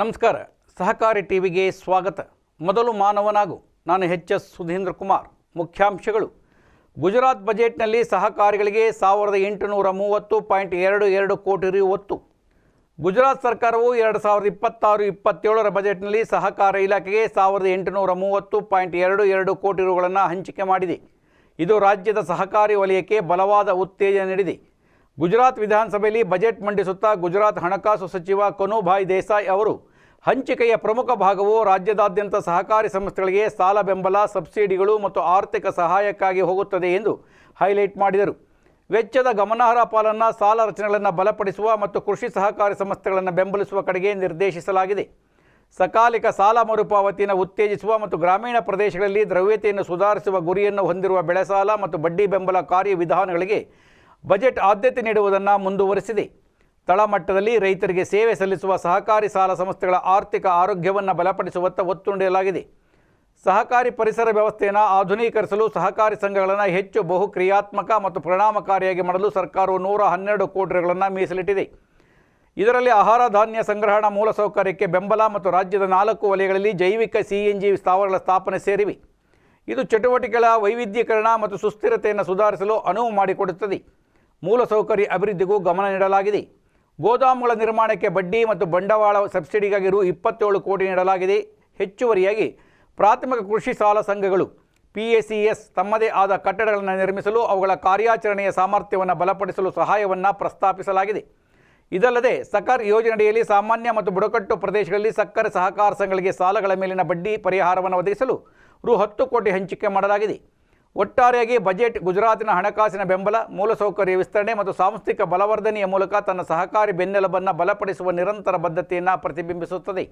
ನಮಸ್ಕಾರ. ಸಹಕಾರಿ ಟಿವಿಗೆ ಸ್ವಾಗತ. ಮೊದಲು ಮಾನವನಾಗು. ನಾನು ಎಚ್.ಎಸ್. ಸುಧೀಂದ್ರ ಕುಮಾರ್. ಮುಖ್ಯಾಂಶಗಳು. ಗುಜರಾತ್ ಬಜೆಟ್ನಲ್ಲಿ ಸಹಕಾರಿಗಳಿಗೆ 1830.22 ಕೋಟಿ ರು ಒತ್ತು. ಗುಜರಾತ್ ಸರ್ಕಾರವು 2026-27ರ ಬಜೆಟ್ನಲ್ಲಿ ಸಹಕಾರ ಇಲಾಖೆಗೆ 1830.22 ಕೋಟಿ ರುಗಳನ್ನು ಹಂಚಿಕೆ ಮಾಡಿದೆ. ಇದು ರಾಜ್ಯದ ಸಹಕಾರಿ ವಲಯಕ್ಕೆ ಬಲವಾದ ಉತ್ತೇಜನ ನೀಡಿದೆ. ಗುಜರಾತ್ ವಿಧಾನಸಭೆಯಲ್ಲಿ ಬಜೆಟ್ ಮಂಡಿಸುತ್ತಾ ಗುಜರಾತ್ ಹಣಕಾಸು ಸಚಿವ ಕನುಭಾಯ್ ದೇಸಾಯಿ ಅವರು ಹಂಚಿಕೆಯ ಪ್ರಮುಖ ಭಾಗವು ರಾಜ್ಯದಾದ್ಯಂತ ಸಹಕಾರಿ ಸಂಸ್ಥೆಗಳಿಗೆ ಸಾಲ ಬೆಂಬಲ, ಸಬ್ಸಿಡಿಗಳು ಮತ್ತು ಆರ್ಥಿಕ ಸಹಾಯಕ್ಕಾಗಿ ಹೋಗುತ್ತದೆ ಎಂದು ಹೈಲೈಟ್ ಮಾಡಿದರು. ವೆಚ್ಚದ ಗಮನಾರ್ಹ ಪಾಲನ್ನು ಸಾಲ ರಚನೆಗಳನ್ನು ಬಲಪಡಿಸುವ ಮತ್ತು ಕೃಷಿ ಸಹಕಾರಿ ಸಂಸ್ಥೆಗಳನ್ನು ಬೆಂಬಲಿಸುವ ಕಡೆಗೆ ನಿರ್ದೇಶಿಸಲಾಗಿದೆ. ಸಕಾಲಿಕ ಸಾಲ ಮರುಪಾವತಿಯನ್ನು ಉತ್ತೇಜಿಸುವ ಮತ್ತು ಗ್ರಾಮೀಣ ಪ್ರದೇಶಗಳಲ್ಲಿ ದ್ರವ್ಯತೆಯನ್ನು ಸುಧಾರಿಸುವ ಗುರಿಯನ್ನು ಹೊಂದಿರುವ ಬೆಳೆಸಾಲ ಮತ್ತು ಬಡ್ಡಿ ಬೆಂಬಲ ಕಾರ್ಯವಿಧಾನಗಳಿಗೆ ಬಜೆಟ್ ಆದ್ಯತೆ ನೀಡುವುದನ್ನು ಮುಂದುವರಿಸಿದೆ. ತಳಮಟ್ಟದಲ್ಲಿ ರೈತರಿಗೆ ಸೇವೆ ಸಲ್ಲಿಸುವ ಸಹಕಾರಿ ಸಾಲ ಸಂಸ್ಥೆಗಳ ಆರ್ಥಿಕ ಆರೋಗ್ಯವನ್ನು ಬಲಪಡಿಸುವತ್ತ ಒತ್ತು ನೀಡಲಾಗಿದೆ. ಸಹಕಾರಿ ಪರಿಸರ ವ್ಯವಸ್ಥೆಯನ್ನು ಆಧುನೀಕರಿಸಲು ಸಹಕಾರಿ ಸಂಘಗಳನ್ನು ಹೆಚ್ಚು ಬಹುಕ್ರಿಯಾತ್ಮಕ ಮತ್ತು ಪರಿಣಾಮಕಾರಿಯಾಗಿ ಮಾಡಲು ಸರ್ಕಾರವು 112 ಕೋಟಿ ರುಗಳನ್ನು ಮೀಸಲಿಟ್ಟಿದೆ. ಇದರಲ್ಲಿ ಆಹಾರ ಧಾನ್ಯ ಸಂಗ್ರಹಣಾ ಮೂಲಸೌಕರ್ಯಕ್ಕೆ ಬೆಂಬಲ ಮತ್ತು ರಾಜ್ಯದ 4 ವಲಯಗಳಲ್ಲಿ ಜೈವಿಕ CNG ಸ್ಥಾವರಗಳ ಸ್ಥಾಪನೆ ಸೇರಿವೆ. ಇದು ಚಟುವಟಿಕೆಗಳ ವೈವಿಧ್ಯೀಕರಣ ಮತ್ತು ಸುಸ್ಥಿರತೆಯನ್ನು ಸುಧಾರಿಸಲು ಅನುವು ಮಾಡಿಕೊಡುತ್ತದೆ. ಮೂಲಸೌಕರ್ಯ ಅಭಿವೃದ್ಧಿಗೂ ಗಮನ ನೀಡಲಾಗಿದೆ. ಗೋದಾಮುಗಳ ನಿರ್ಮಾಣಕ್ಕೆ ಬಡ್ಡಿ ಮತ್ತು ಬಂಡವಾಳ ಸಬ್ಸಿಡಿಗಾಗಿ ರು 27 ಕೋಟಿ ನೀಡಲಾಗಿದೆ. ಹೆಚ್ಚುವರಿಯಾಗಿ ಪ್ರಾಥಮಿಕ ಕೃಷಿ ಸಾಲ ಸಂಘಗಳು PACS ತಮ್ಮದೇ ಆದ ಕಟ್ಟಡಗಳನ್ನು ನಿರ್ಮಿಸಲು ಅವುಗಳ ಕಾರ್ಯಾಚರಣೆಯ ಸಾಮರ್ಥ್ಯವನ್ನು ಬಲಪಡಿಸಲು ಸಹಾಯವನ್ನು ಪ್ರಸ್ತಾಪಿಸಲಾಗಿದೆ. ಇದಲ್ಲದೆ ಸಕರ್ ಯೋಜನೆಯಡಿಯಲ್ಲಿ ಸಾಮಾನ್ಯ ಮತ್ತು ಬುಡಕಟ್ಟು ಪ್ರದೇಶಗಳಲ್ಲಿ ಸಕ್ಕರೆ ಸಹಕಾರ ಸಂಘಗಳಿಗೆ ಸಾಲಗಳ ಮೇಲಿನ ಬಡ್ಡಿ ಪರಿಹಾರವನ್ನು ಒದಗಿಸಲು ರು 10 ಕೋಟಿ ಹಂಚಿಕೆ ಮಾಡಲಾಗಿದೆ. ಒಟ್ಟಾರೆಯಾಗಿ ಬಜೆಟ್ ಗುಜರಾತಿನ ಹಣಕಾಸಿನ ಬೆಂಬಲ, ಮೂಲಸೌಕರ್ಯ ವಿಸ್ತರಣೆ ಮತ್ತು ಸಾಂಸ್ಥಿಕ ಬಲವರ್ಧನೆಯ ಮೂಲಕ ತನ್ನ ಸಹಕಾರಿ ಬೆನ್ನೆಲುಬನ್ನು ಬಲಪಡಿಸುವ ನಿರಂತರ ಬದ್ಧತೆಯನ್ನು ಪ್ರತಿಬಿಂಬಿಸುತ್ತದೆ.